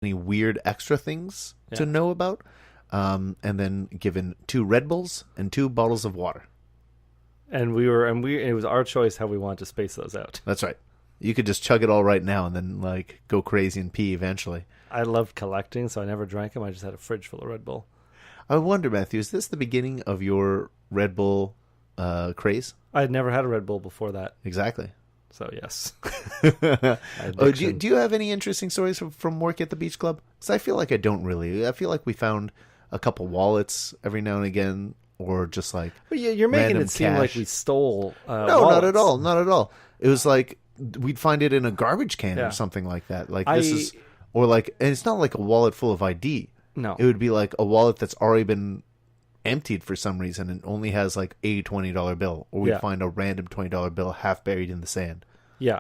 any weird extra things to know about. And then given 2 Red Bulls and 2 bottles of water. And it was our choice how we wanted to space those out. That's right. You could just chug it all right now and then like go crazy and pee eventually. I loved collecting, so I never drank them. I just had a fridge full of Red Bull. I wonder, Matthew, is this the beginning of your Red Bull craze? I had never had a Red Bull before that. Exactly. So, yes. Do you have any interesting stories from work at the beach club? Because I feel like I don't really. I feel like we found a couple wallets every now and again, or just like but you're making it seem cash. like we stole No, wallets. not at all. Not at all. It was like we'd find it in a garbage can or something like that. Like this is, or like, and it's not like a wallet full of ID. No. It would be like a wallet that's already been emptied for some reason and only has like a $20 bill, or we'd find a random $20 bill half buried in the sand. Yeah.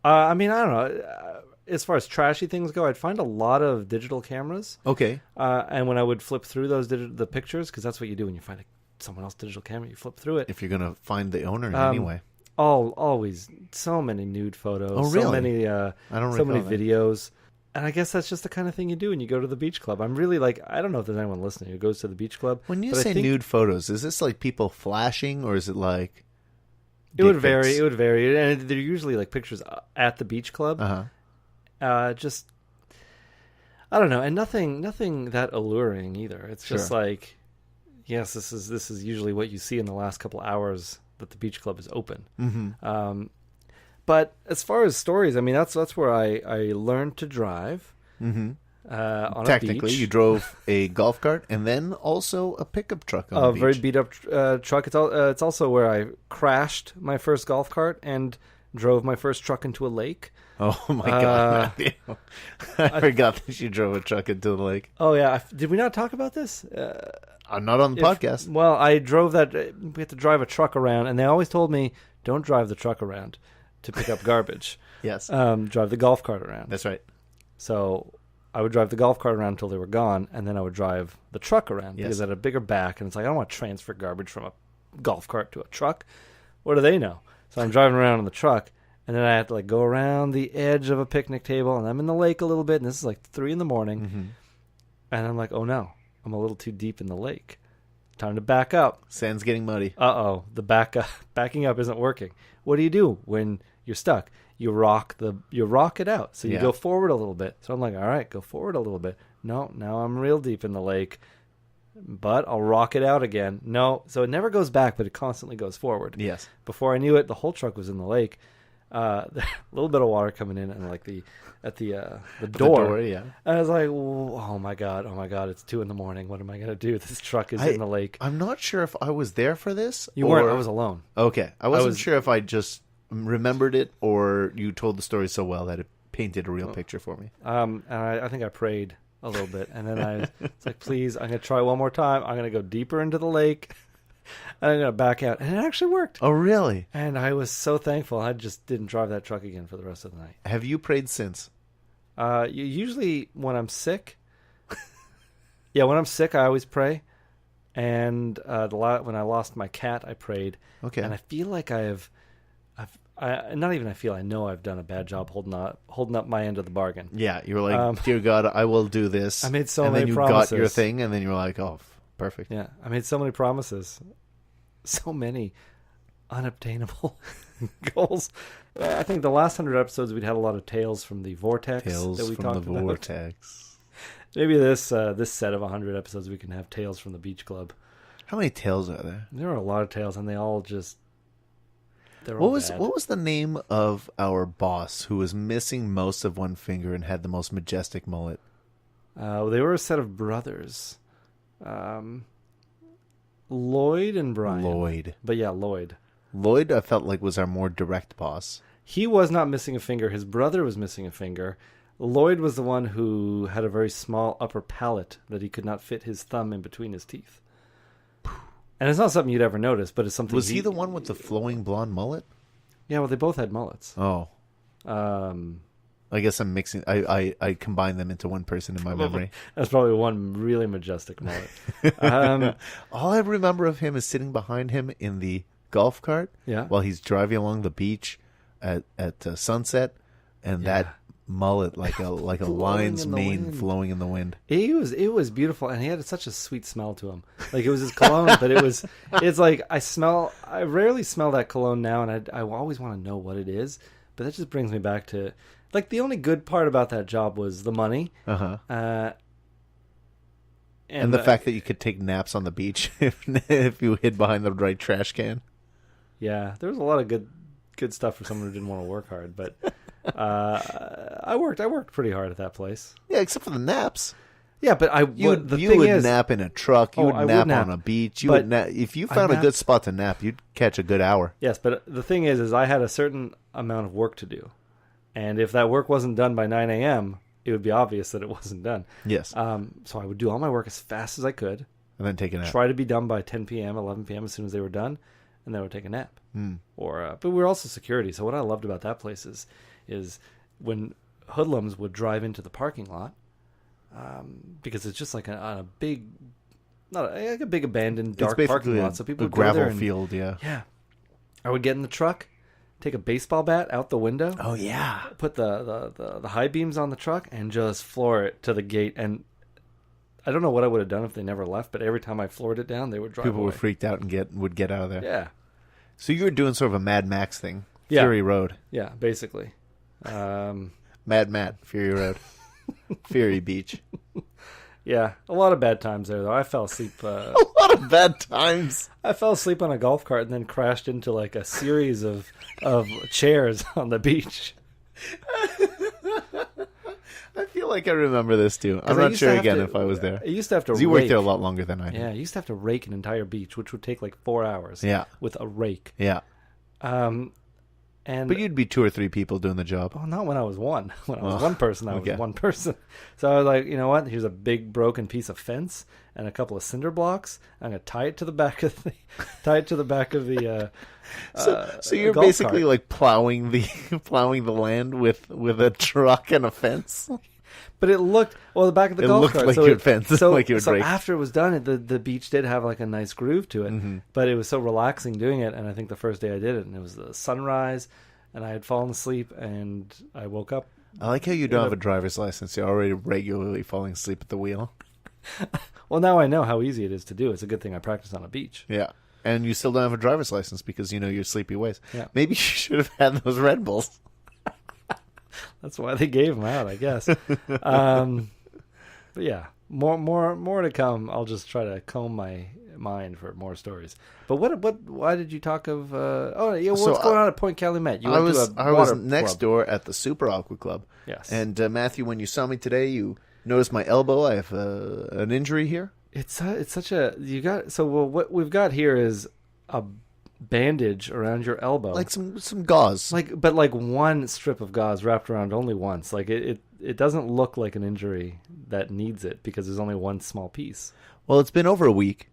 I mean, I don't know. As far as trashy things go, I'd find a lot of digital cameras. Okay. And when I would flip through the pictures, because that's what you do when you find someone else's digital camera, you flip through it. If you're going to find the owner anyway. Always so many nude photos. Oh, really? So many, I don't so many recall that. videos. And I guess that's just the kind of thing you do when you go to the beach club. I'm really like, I don't know if there's anyone listening who goes to the beach club. When you say nude photos, is this like people flashing, or is it like... It would vary. It would vary. And they're usually like pictures at the beach club. Just, I don't know. And nothing that alluring either. It's just like, yes, this is usually what you see in the last couple hours that the beach club is open. Mm-hmm. But as far as stories, I mean, that's where I learned to drive. Mm-hmm. On Technically, a beach. you drove a golf cart and then also a pickup truck on the beach. A very beat up truck. It's also where I crashed my first golf cart and drove my first truck into a lake. Oh my God, Matthew. I forgot that you drove a truck into the lake. Oh yeah, did we not talk about this? Not on the podcast. Well, I drove that. We had to drive a truck around, and they always told me, "Don't drive the truck around to pick up garbage." Yes. Drive the golf cart around. That's right. So I would drive the golf cart around until they were gone, and then I would drive the truck around because it had a bigger back, and it's like, I don't want to transfer garbage from a golf cart to a truck. What do they know? So I'm driving around in the truck, and then I have to like go around the edge of a picnic table, and I'm in the lake a little bit, and this is like 3 a.m, and I'm like, oh no, I'm a little too deep in the lake. Time to back up. Sand's getting muddy. The backing up isn't working. What do you do when you're stuck? You rock it out. So you go forward a little bit. So I'm like, all right, go forward a little bit. No, now I'm real deep in the lake, but I'll rock it out again. No, so it never goes back, but it constantly goes forward. Yes. Before I knew it, the whole truck was in the lake. A little bit of water coming in, and like at the door. The door, yeah. And I was like, oh my god, it's 2 a.m. What am I gonna do? This truck is in the lake. I'm not sure if I was there for this. You weren't. I was alone. Okay, I wasn't sure if I just remembered it or you told the story so well that it painted a real picture for me. And I think I prayed a little bit, and then it's like, please, I'm gonna try one more time. I'm gonna go deeper into the lake. And I'm gonna back out, and it actually worked. Oh, really? And I was so thankful. I just didn't drive that truck again for the rest of the night. Have you prayed since? Usually when I'm sick. Yeah, when I'm sick, I always pray. And when I lost my cat, I prayed. Okay. And I feel like I know I've done a bad job holding up my end of the bargain. Yeah, you were like, dear God, I will do this. I made so many many And promises. then you got your thing, and then you were like, oh, perfect. Yeah, I made so many promises. So many unobtainable goals. I think the last 100 episodes we'd had a lot of tales from the vortex that we talked about. Vortex. Maybe this set of 100 episodes we can have tales from the beach club. How many tales are there? There are a lot of tales, and they all just what was the name of our boss who was missing most of one finger and had the most majestic mullet? They were a set of brothers. Lloyd and Brian. Lloyd. But yeah, Lloyd. Lloyd, I felt like, was our more direct boss. He was not missing a finger. His brother was missing a finger. Lloyd was the one who had a very small upper palate that he could not fit his thumb in between his teeth. And it's not something you'd ever notice, but it's something... Was he the one with the flowing blonde mullet? Yeah, well, they both had mullets. Oh. I guess I'm mixing... I combine them into one person in my memory. That's probably one really majestic mullet. All I remember of him is sitting behind him in the golf cart while he's driving along the beach at sunset, and that mullet, like a lion's mane flowing in the wind. It was beautiful, and he had such a sweet smell to him. Like it was his cologne, but it's like I rarely smell that cologne now, and I always want to know what it is. But that just brings me back to like the only good part about that job was the money. And the fact that you could take naps on the beach if you hid behind the right trash can. Yeah, there was a lot of good stuff for someone who didn't want to work hard, but I worked pretty hard at that place. Yeah, except for the naps. Yeah, but you would nap in a truck. You would nap on a beach. You would if you found a good spot to nap, you'd catch a good hour. Yes, but the thing is I had a certain amount of work to do, and if that work wasn't done by 9 a.m., it would be obvious that it wasn't done. Yes. So I would do all my work as fast as I could, and then take a nap. Try to be done by 10 p.m., 11 p.m. as soon as they were done, and then I would take a nap. But we were also security. So what I loved about that place is when hoodlums would drive into the parking lot, because it's just like a big, not like a big abandoned dark parking lot. So people would gravel go there and, field. Yeah. I would get in the truck, take a baseball bat out the window. Oh yeah. Put the high beams on the truck and just floor it to the gate. And I don't know what I would have done if they never left, but every time I floored it down, they would drive People away. were freaked out and would get out of there. Yeah. So you were doing sort of a Mad Max thing. Fury Road. Yeah, basically. Mad Fury Road. Fury Beach. Yeah, a lot of bad times there, though. I fell asleep. A lot of bad times. I fell asleep on a golf cart and then crashed into like a series of chairs on the beach. I feel like I remember this too. I'm not sure again if I was there. I used to have to rake. You worked there a lot longer than I did. Yeah, I used to have to rake an entire beach, which would take like 4 hours. Yeah. With a rake. Yeah. But you'd be 2 or 3 people doing the job. Well, not when I was one. When I was one person, I was one person. So I was like, you know what? Here's a big broken piece of fence and a couple of cinder blocks. I'm gonna tie it to the back of the. So you're basically cart. Like plowing the land with a truck and a fence. But it looked the back of the golf cart. Like your fence. So, like you would break. After it was done, the beach did have like a nice groove to it. But it was so relaxing doing it. And I think the first day I did it, and it was the sunrise, and I had fallen asleep, and I woke up. I like how you don't have a driver's license. You're already regularly falling asleep at the wheel. Well, now I know how easy it is to do. It's a good thing I practiced on a beach. Yeah. And you still don't have a driver's license because you know your sleepy ways. Yeah. Maybe you should have had those Red Bulls. That's why they gave them out, I guess. But yeah, more to come. I'll just try to comb my mind for more stories. But why did you talk of? What's going on at Point Calumet? I was next door at the Super Aqua Club. Yes. And Matthew, when you saw me today, you noticed my elbow. I have an injury here. It's such a what we've got here is a bandage around your elbow, like some gauze, but one strip of gauze wrapped around only once. Like it doesn't look like an injury that needs it because there's only one small piece. Well, it's been over a week,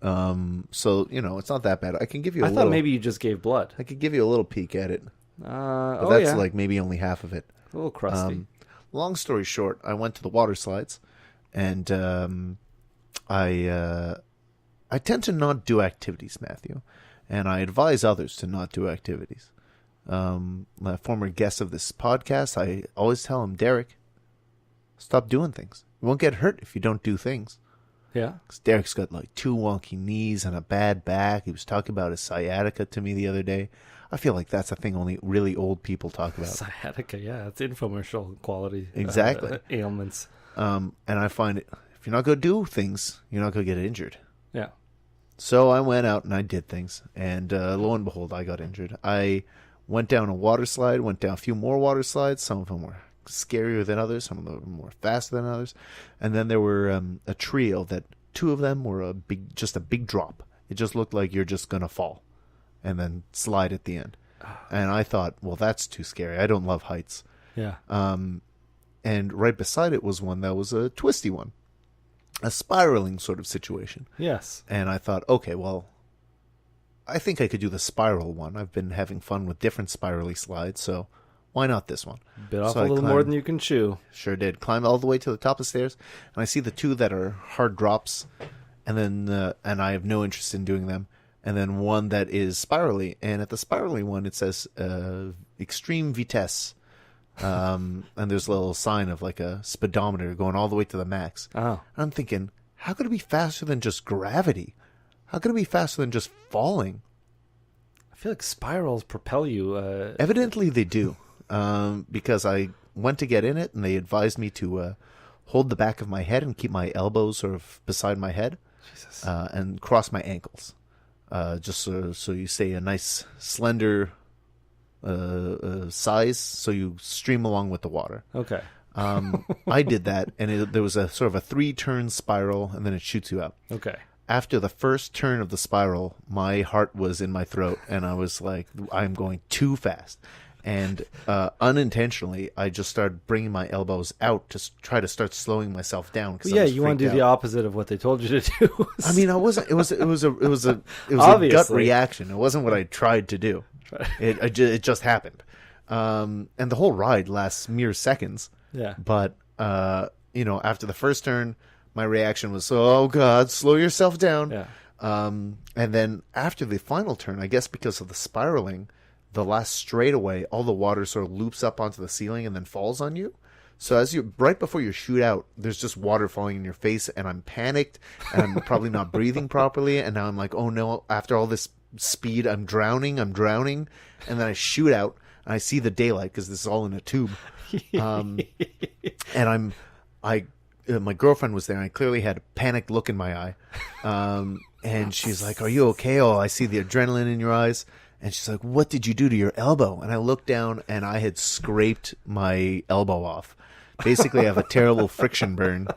so it's not that bad. I can give you. I thought maybe you just gave blood. I could give you a little peek at it, but that's like maybe only half of it. A little crusty. Long story short, I went to the water slides, and I tend to not do activities, Matthew. And I advise others to not do activities. My former guest of this podcast, I always tell him, Derek, stop doing things. You won't get hurt if you don't do things. Yeah. Because Derek's got like 2 wonky knees and a bad back. He was talking about his sciatica to me the other day. I feel like that's a thing only really old people talk about. Sciatica, yeah. It's infomercial quality. Exactly. Ailments. And I find if you're not going to do things, you're not going to get injured. Yeah. So I went out and I did things, and lo and behold, I got injured. I went down a water slide, went down a few more water slides. Some of them were scarier than others, some of them were faster than others. And then there were a trio that 2 of them were just a big drop. It just looked like you're just going to fall and then slide at the end. And I thought, well, that's too scary. I don't love heights. Yeah. And right beside it was one that was a twisty one. A spiraling sort of situation. Yes. And I thought, okay, well, I think I could do the spiral one. I've been having fun with different spirally slides, so why not this one? Bit off a little more than you can chew. Sure did. Climbed all the way to the top of the stairs, and I see the 2 that are hard drops, and then and I have no interest in doing them, and then one that is spirally, and at the spirally one it says extreme vitesse. and there's a little sign of like a speedometer going all the way to the max. Oh. I'm thinking, how could it be faster than just gravity? How could it be faster than just falling? I feel like spirals propel you. Evidently they do, because I went to get in it, and they advised me to hold the back of my head and keep my elbows sort of beside my head, and cross my ankles, just so you stay a nice slender size, so you stream along with the water. Okay. I did that, and there was a sort of a 3-turn spiral, and then it shoots you up. Okay. After the first turn of the spiral, my heart was in my throat, and I was like, I'm going too fast. And unintentionally, I just started bringing my elbows out to try to start slowing myself down. Yeah, you want to do the opposite of what they told you to do. I mean, I wasn't. It was a gut reaction. It wasn't what I tried to do. It just happened. And the whole ride lasts mere seconds. Yeah. But after the first turn, my reaction was, "Oh God, slow yourself down." Yeah. And then after the final turn, I guess because of the spiraling, the last straightaway, all the water sort of loops up onto the ceiling and then falls on you. So right before you shoot out, there's just water falling in your face, and I'm panicked, and I'm probably not breathing properly, and now I'm like, oh no, after all this speed, I'm drowning, and then I shoot out, and I see the daylight, because this is all in a tube, and my girlfriend was there, and I clearly had a panicked look in my eye, and she's like, are you okay? Oh, I see the adrenaline in your eyes. And she's like, what did you do to your elbow? And I looked down, and I had scraped my elbow off. Basically, I have a terrible friction burn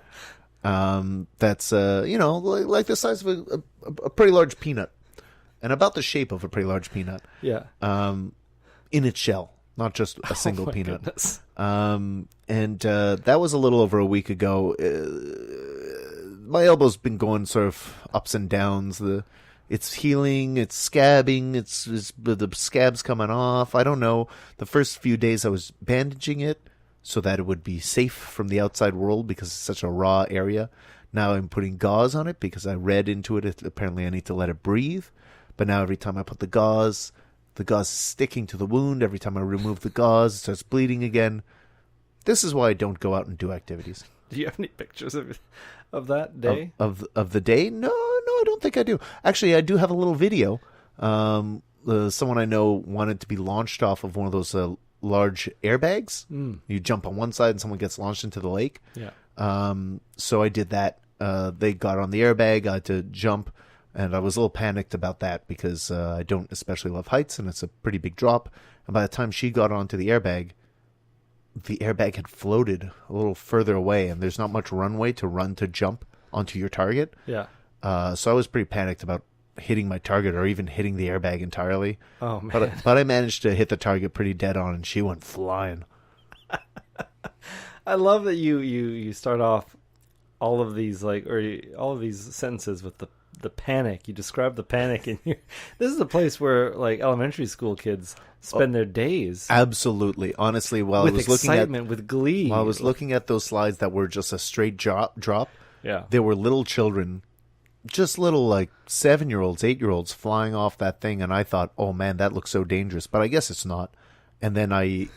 that's, like the size of a pretty large peanut. And about the shape of a pretty large peanut. Yeah. In its shell, not just a single peanut. Goodness. And that was a little over a week ago. My elbow's been going sort of ups and downs. It's healing, it's scabbing, the scab's coming off. I don't know. The first few days I was bandaging it so that it would be safe from the outside world because it's such a raw area. Now I'm putting gauze on it because I read into it. Apparently I need to let it breathe. But now every time I put the gauze is sticking to the wound. Every time I remove the gauze, it starts bleeding again. This is why I don't go out and do activities. Do you have any pictures of that day? Of the day? No, I don't think I do. Actually, I do have a little video. Someone I know wanted to be launched off of one of those large airbags. You jump on one side and someone gets launched into the lake. Yeah. So I did that. They got on the airbag. I had to jump, and I was a little panicked about that because I don't especially love heights, and it's a pretty big drop. And by the time she got onto the airbag had floated a little further away, and there's not much runway to run to jump onto your target. Yeah. So I was pretty panicked about hitting my target or even hitting the airbag entirely. Oh, man. But I managed to hit the target pretty dead on, and she went flying. I love that you start off all of these all of these sentences with the panic. You describe the panic, and this is a place where like elementary school kids spend their days. Absolutely, honestly, with excitement, with glee. While I was looking at those slides that were just a straight drop, yeah, there were little children, just little like 7-year-olds, 8-year-olds flying off that thing, and I thought, oh man, that looks so dangerous, but I guess it's not. And then I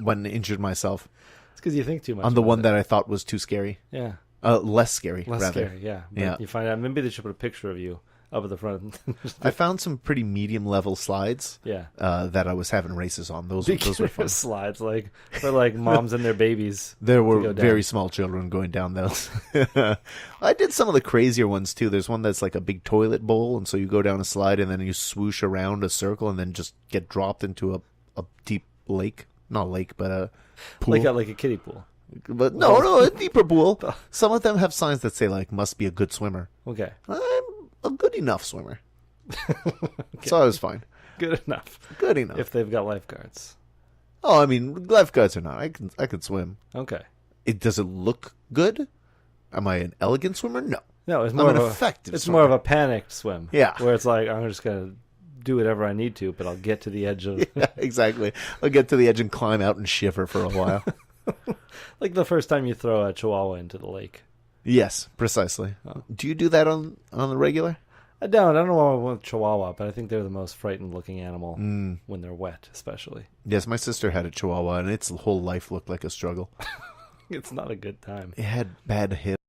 went and injured myself. It's because you think too much on the one that I thought was too scary. Yeah. Less scary, Less rather. scary, yeah. But yeah. You find out, maybe they should put a picture of you up at the front. I found some pretty medium level slides. Yeah. That I was having races on. Those were fun. Slides, like for like moms and their babies. There were very small children going down those. I did some of the crazier ones too. There's one that's like a big toilet bowl, and so you go down a slide and then you swoosh around a circle and then just get dropped into a deep lake. Not lake, but a pool. Like a kiddie pool. But no, a deeper pool. Some of them have signs that say like must be a good swimmer. Okay. I'm a good enough swimmer. Okay. So I was fine. Good enough. Good enough. If they've got lifeguards. Oh, I mean, lifeguards or not, I can swim. Okay. Does it look good? Am I an elegant swimmer? No. No, it's more I'm of an effective It's swimmer. more of a panicked swim. Yeah. Where it's like, I'm just going to do whatever I need to, but I'll get to the edge of... Yeah, exactly. I'll get to the edge and climb out and shiver for a while. Like the first time you throw a chihuahua into the lake. Yes, precisely. Oh. Do you do that on the regular? I don't know why I want Chihuahua, but I think they're the most frightened looking animal when they're wet, especially. Yes, my sister had a Chihuahua, and its whole life looked like a struggle. It's not a good time. It had bad hips.